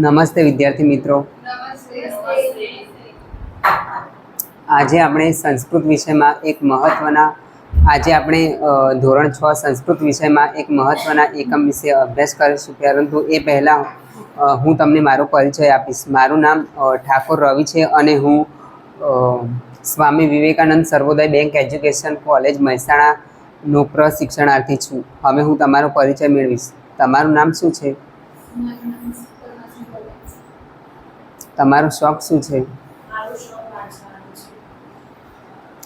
નમસ્તે વિદ્યાર્થી મિત્રો. આજે આપણે સંસ્કૃત વિષયમાં એક મહત્વના ધોરણ 6 સંસ્કૃત વિષયમાં એક મહત્વના એકમ વિશે અભ્યાસ કરીશું. પરંતુ એ પહેલાં હું તમને મારો પરિચય આપીશ. મારું નામ ઠાકોર રવિ છે અને હું સ્વામી વિવેકાનંદ સર્વોદય બેંક એજ્યુકેશન કોલેજ મહેસાણાનો પ્રશિક્ષણાર્થી છું. હવે હું તમારો પરિચય મેળવીશ. તમારું નામ શું છે? તમારો શોખ શું છે?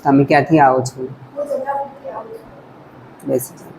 તમે ક્યાંથી આવો છો? બેસી જાઓ.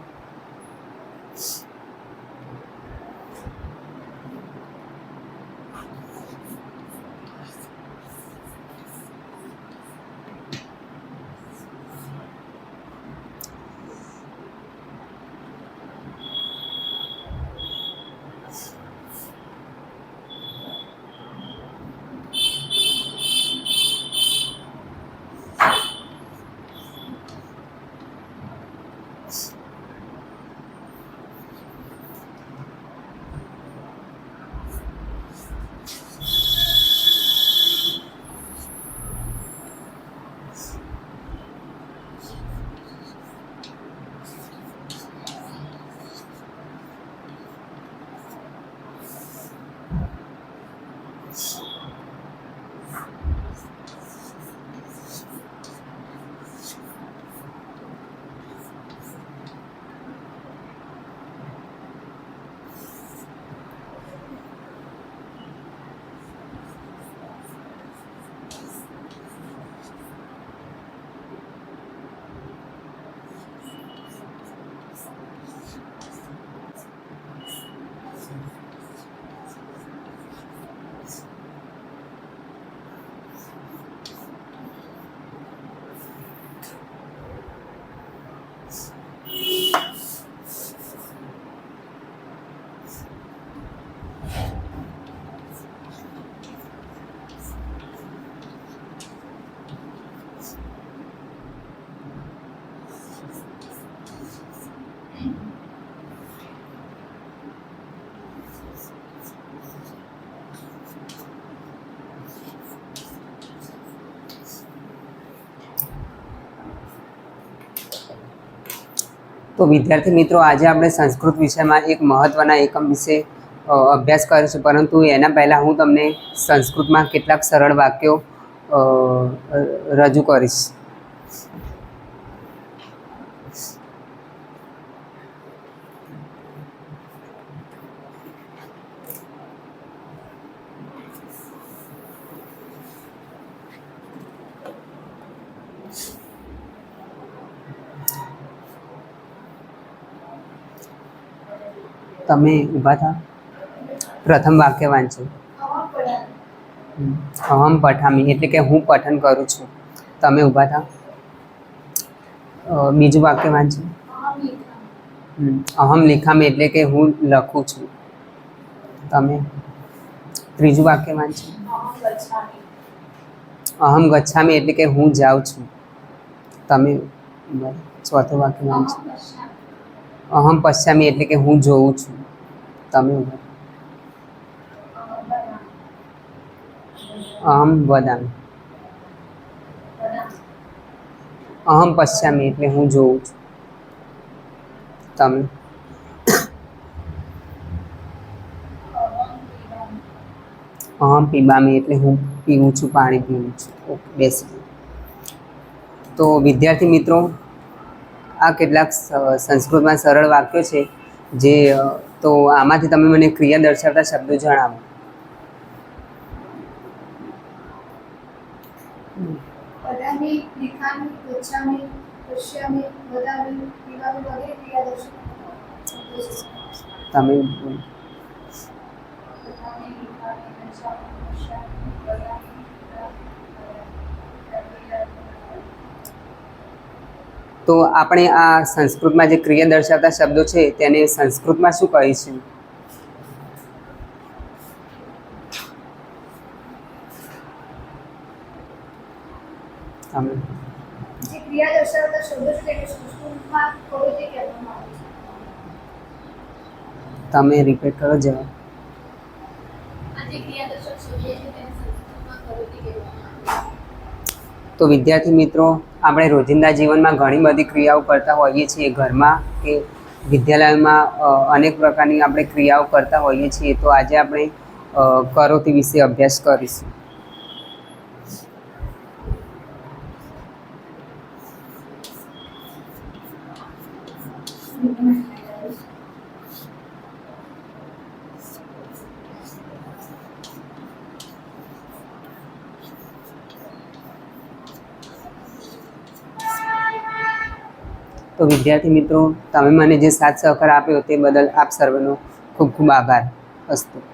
તો વિદ્યાર્થી મિત્રો, આજે આપણે સંસ્કૃત વિષયમાં એક મહત્વના એકમ વિશે અભ્યાસ કરીશું. પરંતુ એના પહેલાં હું તમને સંસ્કૃતમાં કેટલાક સરળ વાક્યો રજૂ કરીશ. તમે ઊભા થા. પ્રથમ વાક્ય વાંચો. અહમ પઠામી એટલે કે હું પઠન કરું છું. તમે ઊભા થા. બીજું વાક્ય વાંચો. અહમ લિખામી એટલે કે હું લખું છું. તમે. ત્રીજું વાક્ય વાંચો. અહમ ગચ્છામી એટલે કે હું જાઉં છું. તમે. ચોથું વાક્ય વાંચો. અહમ પશ્યામી એટલે કે હું જોઉં છું. તમે. અહમ વદામી. અહમ પશ્યામી એટલે હું જોઉં છું. તમે. અહમ પીબામી એટલે હું પીવું છું, પાણી પીવું છું. ઓકે, બેસી. તો વિદ્યાર્થી મિત્રો, આ કેટલાક સંસ્કૃતમાં સરળ વાક્યો છે જે તો આમાંથી તમે મને ક્રિયા દર્શાવતા શબ્દો જણાવો. પઠામી, લિખામી, ગચ્છામી, પશ્યામી, વદામી, પીબામી વગેરે ક્રિયા દર્શાવતા. તમે. તો આપણે આ સંસ્કૃતમાં જે ક્રિયા દર્શાવતા શબ્દો છે તેને સંસ્કૃતમાં શું કહીશું? તમે. જે ક્રિયા દર્શાવતા શબ્દો છે તેને સંસ્કૃતમાં પ્રવૃત્તિ કહેવામાં આવે છે. તમે રિપીટ કરો જવાબ. જે ક્રિયાદર્શક શોધીએ છીએ તેને સંસ્કૃતમાં પ્રવૃત્તિ કહેવામાં આવે છે. તો વિદ્યાર્થી મિત્રો, આપણે રોજિંદા જીવનમાં ઘણી બધી ક્રિયાઓ કરતા હોઈએ છીએ. ઘરમાં કે વિદ્યાલયમાં અનેક પ્રકારની આપણે ક્રિયાઓ કરતા હોઈએ છીએ. તો આજે આપણે કરોતી વિશે અભ્યાસ કરીશું. તો વિદ્યાર્થી મિત્રો, તમે મને જે સાથ સહકાર આપ્યો તે બદલ આપ સર્વનો ખૂબ ખૂબ આભાર. અસ્તુ.